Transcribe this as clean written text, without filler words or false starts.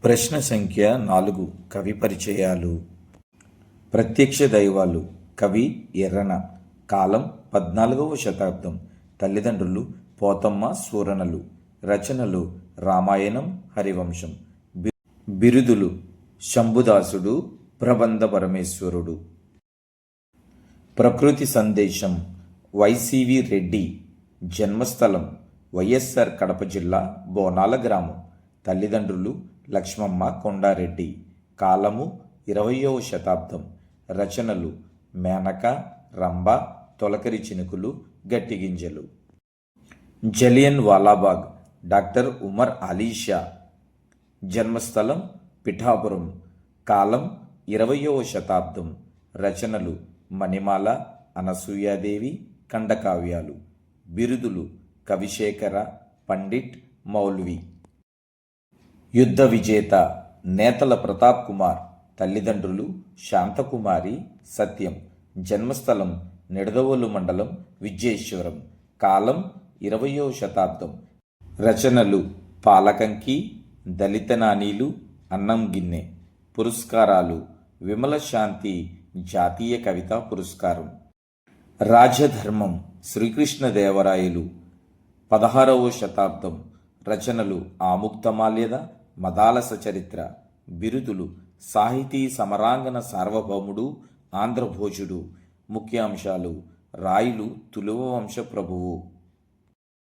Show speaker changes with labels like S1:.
S1: ప్రశ్న సంఖ్య 4. కవి పరిచయాలు. ప్రత్యక్ష దైవాలు. కవి ఎర్రన. కాలం 14వ శతాబ్దం. తల్లిదండ్రులు పోతమ్మ సూరనలు. రచనలు రామాయణం, హరివంశం. బిరుదులు శంభుదాసుడు, ప్రబంధ పరమేశ్వరుడు. ప్రకృతి సందేశం. వైసివి రెడ్డి. జన్మస్థలం వైఎస్ఆర్ కడప జిల్లా బోనాల గ్రామం. తల్లిదండ్రులు లక్ష్మమ్మ కొండారెడ్డి. కాలము 20వ శతాబ్దం. రచనలు మేనక, రంభ, తొలకరి చినుకులు, గట్టిగింజలు. జలియన్ వాలాబాగ్. డాక్టర్ ఉమర్ అలీషా. జన్మస్థలం పిఠాపురం. కాలం 20వ శతాబ్దం. రచనలు మణిమాల, అనసూయాదేవి, ఖండకావ్యాలు. బిరుదులు కవిశేఖర, పండిట్, మౌల్వి. యుద్ధ విజేత. నేతల ప్రతాప్ కుమార్. తల్లిదండ్రులు శాంతకుమారి, సత్యం. జన్మస్థలం నిడదవోలు మండలం, విజయేశ్వరం. కాలం 20వ శతాబ్దం. రచనలు పాలకంకి, దళిత నానీలు, అన్నం గిన్నె. పురస్కారాలు విమల శాంతి జాతీయ కవితా పురస్కారం. రాజధర్మం. శ్రీకృష్ణదేవరాయలు. 16వ శతాబ్దం. రచనలు ఆముక్తమాల్యద, మదాలస చరిత్ర. బిరుదులు సాహితీ సమరాంగణ సార్వభౌముడు, ఆంధ్రభోజుడు. ముఖ్యాంశాలు రాయలు తులువ వంశ ప్రభువు.